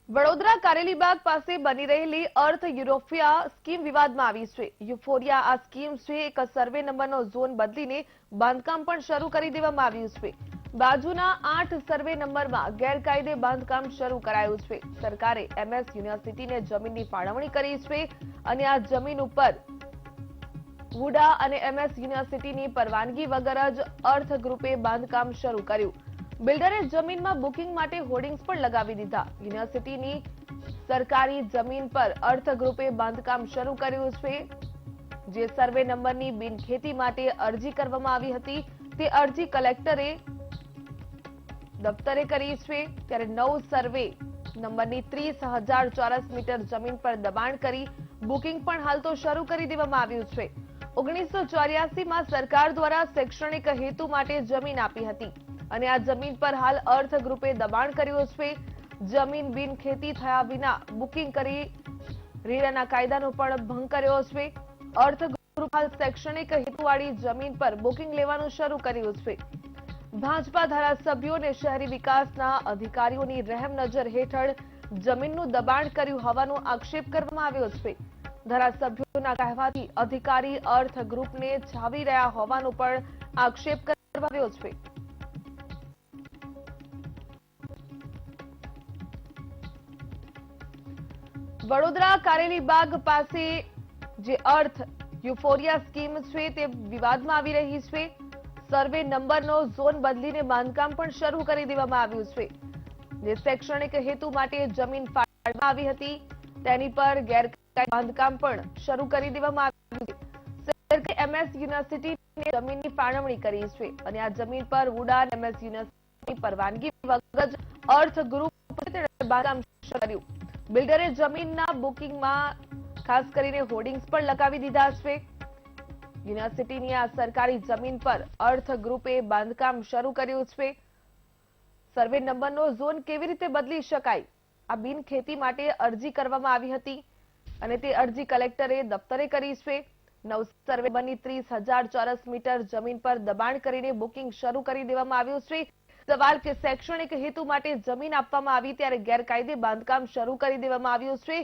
વડોદરા કારેલીબાગ પાસે બની રહેલી અર્થ યુરોપિયા સ્કીમ વિવાદમાં આવી છે. યુફોરિયા આ સ્કીમ છે એક સર્વે નંબરનો ઝોન બદલીને બાંધકામ પણ શરૂ કરી દેવામાં આવ્યું છે. બાજુના 8 સર્વે નંબરમાં ગેરકાયદે બાંધકામ શરૂ કરાયું છે. સરકારે એમએસ યુનિવર્સિટીને જમીનની ફાળવણી કરી છે અને આ જમીન ઉપર વુડા અને એમએસ યુનિવર્સિટીની પરવાનગી વગર જ અર્થ ગ્રુપે બાંધકામ શરૂ કર્યું. બિલ્ડરે જમીનમાં બુકિંગ માટે હોર્ડિંગ્સ પણ લગાવી દીધા. યુનિવર્સિટીની સરકારી જમીન પર અર્થ ગ્રુપે બાંધકામ શરૂ કર્યું છે. જે સર્વે નંબરની બિનખેતી માટે અરજી કરવામાં આવી હતી તે અરજી કલેક્ટરે દફતરે કરી છે. ત્યારે 9 સર્વે નંબરની 30,000 ચોરસ મીટર જમીન પર દબાણ કરી બુકિંગ પણ હાલ તો શરૂ કરી દેવામાં આવ્યું છે. 1984માં સરકાર દ્વારા શૈક્ષણિક હેતુ માટે જમીન આપી હતી અને આ જમીન પર હાલ અર્થ ગ્રુપે દબાણ કર્યું છે. જમીન બિનખેતી થયા વિના બુકિંગ કરી રેરાના કાયદાનો પણ ભંગ કર્યો છે. અર્થ ગ્રુપ હાલ શૈક્ષણિક હેતુવાળી જમીન પર બુકિંગ લેવાનું શરૂ કર્યું છે. ભાજપા ધારાસભ્યો અને શહેરી વિકાસના અધિકારીઓની રહેમ નજર હેઠળ જમીનનું દબાણ કર્યું હોવાનો આક્ષેપ કરવામાં આવ્યો છે. ધારાસભ્યોના કહેવાથી અધિકારી અર્થ ગ્રુપને છાવી રહ્યા હોવાનો પણ આક્ષેપ કરવામાં આવ્યો છે. વડોદરા કારેલીબાગ પાસે જે અર્થ યુફોરિયા સ્કીમ છે તે વિવાદમાં આવી રહી છે. સર્વે નંબરનો ઝોન બદલીને બાંધકામ પણ શરૂ કરી દેવામાં આવ્યું છે. જે શૈક્ષણિક હેતુ માટે જમીન ફાળવવામાં આવી હતી તેની પર ગેરકાયદે બાંધકામ પણ શરૂ કરી દેવામાં આવ્યું છે. સરકારે એમએસ યુનિવર્સિટીને જમીનની ફાળવણી કરી છે અને આ જમીન પર વુડા એમએસ યુનિવર્સિટીની પરવાનગી વગર જ અર્થ ગ્રુપ બાંધકામ શરૂ કર્યું. બિલ્ડરે જમીનના બુકિંગમાં ખાસ કરીને હોર્ડિંગ્સ પણ લગાવી દીધા છે. યુનિવર્સિટીની આ સરકારી જમીન પર અર્થ ગ્રુપે બાંધકામ શરૂ કર્યું છે. સર્વે નંબરનો ઝોન કેવી રીતે બદલી શકાય આ બિનખેતી માટે અરજી કરવામાં આવી હતી અને તે અરજી કલેક્ટરે દફતરે કરી છે. 9 સર્વે નંબરની 30,000 ચોરસ મીટર જમીન પર દબાણ કરીને બુકિંગ શરૂ કરી દેવામાં આવ્યું છે. સવાલ કે શૈક્ષણિક હેતુ માટે જમીન આપવામાં આવી ત્યારે ગેરકાયદે બાંધકામ શરૂ કરી દેવામાં આવ્યું છે.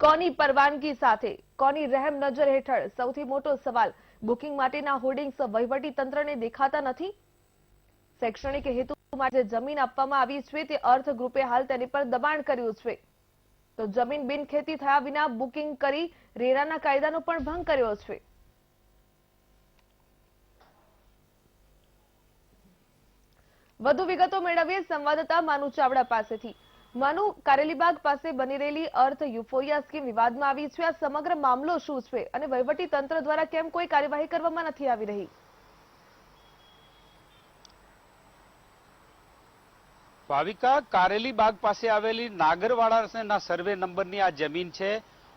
કોની પરવાનગી સાથે, કોની રહેમ નજર હેઠળ? સૌથી મોટો સવાલ. બુકિંગ માટેના હોર્ડિંગ્સ વહીવટી તંત્રને દેખાતા નથી. શૈક્ષણિક હેતુ માટે જમીન આપવામાં આવી છે તે અર્થ ગ્રુપે હાલ તેની પર દબાણ કર્યું છે. તો જમીન બિનખેતી થયા વિના બુકિંગ કરી રેરાના કાયદાનો પણ ભંગ કર્યો છે. વધુ વિગતો મેળવીએ સંવાદદાતા માનુ ચાવડા પાસેથી. માનુ, કારેલીબાગ પાસે બની રહેલી અર્થ યુફોરિયા સ્કીમ વિવાદમાં આવી છે. આ સમગ્ર મામલો શું છે અને વહીવટી તંત્ર દ્વારા કેમ કોઈ કાર્યવાહી કરવામાં નથી આવી રહી? ભાવિકા, કારેલીબાગ પાસે આવેલી નાગરવાડાના સર્વે નંબરની આ જમીન છે.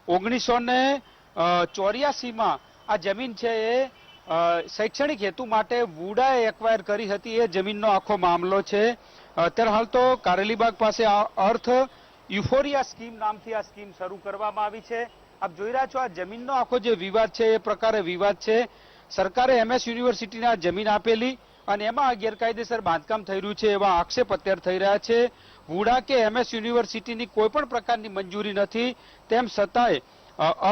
1984માં આ જમીન છે એ શૈક્ષણિક હેતુ માટે વુડાએ એક્વાયર કરી હતી. એ જમીનનો આખો મામલો છે. અત્યારે હાલ તો કારેલીબાગ પાસે અર્થ યુફોરિયા સ્કીમ નામથી આ સ્કીમ શરૂ કરવામાં આવી છે. આપ જોઈ રહ્યા છો આ જમીનનો આખો જે વિવાદ છે એ પ્રકારે વિવાદ છે. સરકારે એમએસ યુનિવર્સિટીને આ જમીન આપેલી અને એમાં ગેરકાયદેસર બાંધકામ થઈ રહ્યું છે એવા આક્ષેપ અત્યારે થઈ રહ્યા છે. વુડા કે એમએસ યુનિવર્સિટીની કોઈ પણ પ્રકારની મંજૂરી નથી. તેમ છતાંય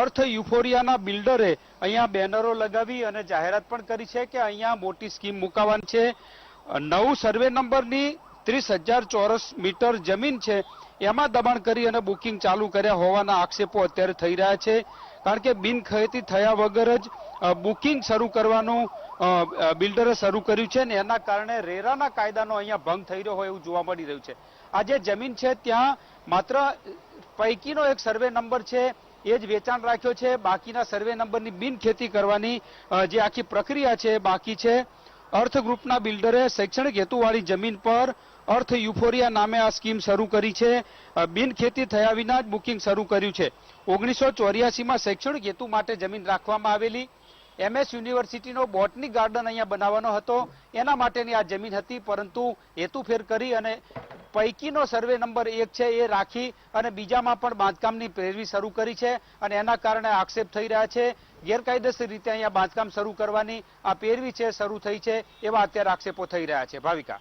અર્થ યુફોરિયાના બિલ્ડરે અહીંયા બેનરો લગાવી અને જાહેરાત પણ કરી છે કે અહીંયા મોટી સ્કીમ મુકાવાની છે. 9 સર્વે નંબરની 30,000 ચોરસ મીટર જમીન છે એમાં દબાણ કરી અને બુકિંગ ચાલુ કર્યા હોવાના આક્ષેપો અત્યારે થઈ રહ્યા છે. કારણ કે બિનખેતી થયા વગર જ બુકિંગ શરૂ કરવાનું બિલ્ડરે શરૂ કર્યું છે ને એના કારણે રેરાના કાયદાનો અહીંયા ભંગ થઈ રહ્યો હોય એવું જોવા મળી રહ્યું છે. આ જે જમીન છે ત્યાં માત્ર પૈકીનો એક સર્વે નંબર છે એ જ વેચાણ રાખ્યો છે. બાકીના સર્વે નંબરની બિનખેતી કરવાની જે આખી પ્રક્રિયા છે બાકી છે. અર્થ ગ્રુપના બિલ્ડરે શૈક્ષણિક હેતુવાળી જમીન પર અર્થ યુફોરિયા નામે આ સ્કીમ શરૂ કરી છે. બિનખેતી થયા વિના જ બુકિંગ શરૂ કર્યું છે. 1984માં શૈક્ષણિક હેતુ માટે જમીન રાખવામાં આવેલી. એમએસ યુનિવર્સિટીનો બોટની ગાર્ડન અહીંયા બનાવવાનો હતો એના માટેની આ જમીન હતી, પરંતુ હેતુફેર કરી અને પૈકીનો સર્વે નંબર 1 છે એ રાખી અને બીજામાં પણ બાંધકામની પેરવી શરૂ કરી છે અને એના કારણે આક્ષેપ થઈ રહ્યા છે. ગેરકાયદેસર રીતે અહીંયા બાંધકામ શરૂ કરવાની આ પેરવી છે શરૂ થઈ છે એવા અત્યારે આક્ષેપો થઈ રહ્યા છે. ભાવિકા.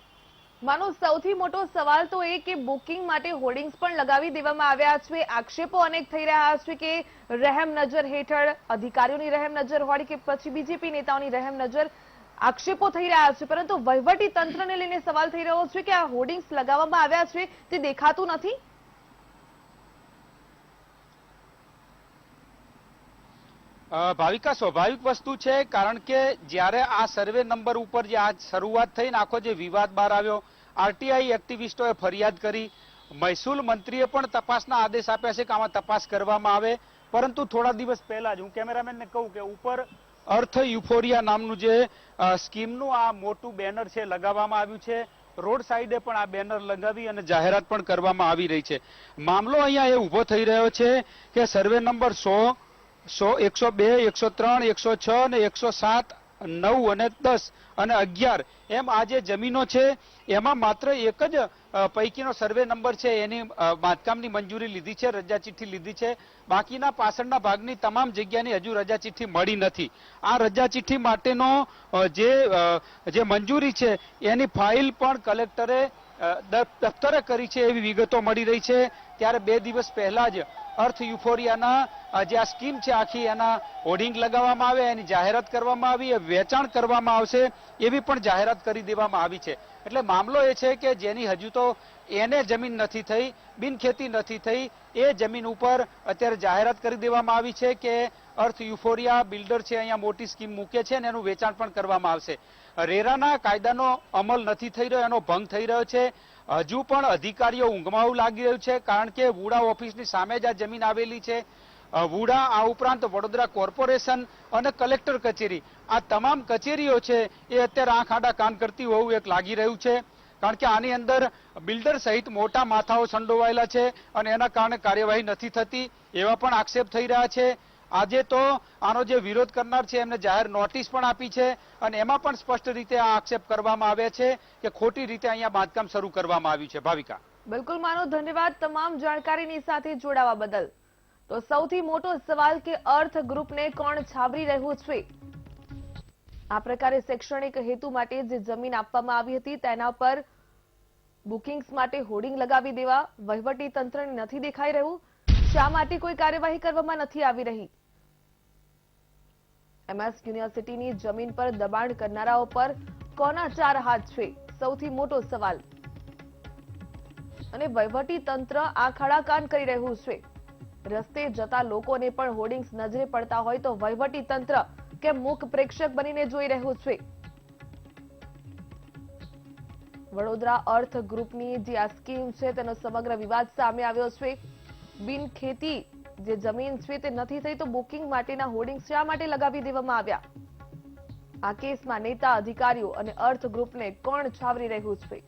માનો સૌથી મોટો સવાલ તો એ કે બુકિંગ માટે હોર્ડિંગ્સ પણ લગાવી દેવામાં આવ્યા છે. આક્ષેપો અનેક થઈ રહ્યા છે કે રહેમ નજર હેઠળ અધિકારીઓની રહેમ નજર હોય કે પછી બીજેપી નેતાઓની રહેમ નજર, આક્ષેપો થઈ રહ્યા છે. પરંતુ વહીવટી તંત્રને લઈને સવાલ થઈ રહ્યો છે કે આ હોર્ડિંગ્સ લગાવવામાં આવ્યા છે તે દેખાતું નથી. ભાવિકા, સ્વાભાવિક વસ્તુ છે, કારણ કે જ્યારે આ સર્વે નંબર ઉપર જે આજ શરૂઆત થઈને આખો જે વિવાદ બહાર આવ્યો, આરટીઆઈ એક્ટિવિસ્ટોએ ફરિયાદ કરી, મહેસૂલ મંત્રીએ પણ તપાસના આદેશ આપ્યા છે કે આમાં તપાસ કરવામાં આવે. પરંતુ થોડા દિવસ પહેલા જ હું કેમેરામેનને કહું કે ઉપર અર્થ યુફોરિયા નામનું જે સ્કીમનું આ મોટું બેનર છે લગાવવામાં આવ્યું છે. રોડ સાઈડે પણ આ બેનર લગાવી અને જાહેરાત પણ કરવામાં આવી રહી છે. મામલો અહીંયા એ ઉભો થઈ રહ્યો છે કે સર્વે નંબર 100, 102, 103, 106 અને 107, 9 અને 10 અને 11 એમ આ જે જમીનો છે એમાં માત્ર એક જ પૈકીનો સર્વે નંબર છે એની બાંધકામની મંજૂરી લીધી છે, રજા ચિઠ્ઠી લીધી છે. બાકીના પાછળના ભાગની તમામ જગ્યાની હજુ રજા ચિઠ્ઠી મળી નથી. આ રજા ચિઠ્ઠી માટેનો જે મંજૂરી છે એની ફાઇલ પણ કલેક્ટરે દફતરે કરી છે એવી વિગતો મળી રહી છે. ત્યારે 2 દિવસ પહેલા જ અર્થ યુફોરિયાના જે આ સ્કીમ છે આખી એના હોર્ડિંગ લગાવવામાં આવે, એની જાહેરાત કરવામાં આવી, વેચાણ કરવામાં આવશે એવી પણ જાહેરાત કરી દેવામાં આવી છે. એટલે મામલો એ છે કે જેની હજુ તો એને જમીન નથી થઈ, બિનખેતી નથી થઈ, એ જમીન ઉપર અત્યારે જાહેરાત કરી દેવામાં આવી છે કે અર્થ યુફોરિયા બિલ્ડર છે અહીંયા મોટી સ્કીમ મૂકે છે અને એનું વેચાણ પણ કરવામાં આવશે. રેરાના કાયદાનો અમલ નથી થઈ રહ્યો, એનો ભંગ થઈ રહ્યો છે. હજુ પણ અધિકારીઓ ઊંઘમાં લાગી રહ્યું છે, કારણ કે વુડા ઓફિસની સામે જ આ જમીન આવેલી છે. વુડા, આ ઉપરાંત વડોદરા કોર્પોરેશન અને કલેક્ટર કચેરી, આ તમામ કચેરીઓ છે એ અત્યારે આંખ આડા કાન કરતી હોવું એક લાગી રહ્યું છે. કારણ કે આની અંદર બિલ્ડર સહિત મોટા માથાઓ સંડોવાયેલા છે અને એના કારણે કાર્યવાહી નથી થતી એવા પણ આક્ષેપ થઈ રહ્યા છે. આજે તો આનો જે વિરોધ કરનાર છે એમને જાહેર નોટિસ પણ આપી છે અને એમાં પણ સ્પષ્ટ રીતે આ આક્ષેપ કરવામાં આવ્યા છે કે ખોટી રીતે અહીંયા બાંધકામ શરૂ કરવામાં આવ્યું છે. ભાવિકા, બિલકુલ માનો, ધન્યવાદ તમામ જાણકારીની સાથે જોડાવા બદલ. તો સૌથી મોટો સવાલ કે અર્થ ગ્રુપને કોણ છાવરી રહ્યું છે. આ પ્રકારે શૈક્ષણિક હેતુ માટે જે જમીન આપવામાં આવી હતી તેના પર બુકિંગ્સ માટે હોર્ડિંગ લગાવી દેવા વહીવટી તંત્રને નથી દેખાઈ રહ્યું. શા માટે કોઈ કાર્યવાહી કરવામાં નથી આવી રહી? MS યુનિવર્સિટીની જમીન પર દબાણ કરનારાઓ પર કોના 4 હાથ છે, સૌથી મોટો સવાલ. અને વહીવટી તંત્ર આ ખડા કાન કરી રહ્યું છે. રસ્તે જતા લોકોને પણ હોર્ડિંગ્સ નજરે પડતા હોય તો વહીવટી તંત્ર કેમ મૂક પ્રેક્ષક બનીને જોઈ રહ્યું છે? વડોદરા અર્થ ગ્રુપની જે આ સ્કીમ છે તેનો સમગ્ર વિવાદ સામે આવ્યો છે. બિનખેતી જે જમીન છે તે નથી થઈ તો બુકિંગ માટેના હોર્ડિંગ્સ શા માટે લગાવી દેવામાં આવ્યા? આ કેસમાં નેતા, અધિકારીઓ અને અર્થ ગ્રુપને કોણ છાવરી રહ્યું છે?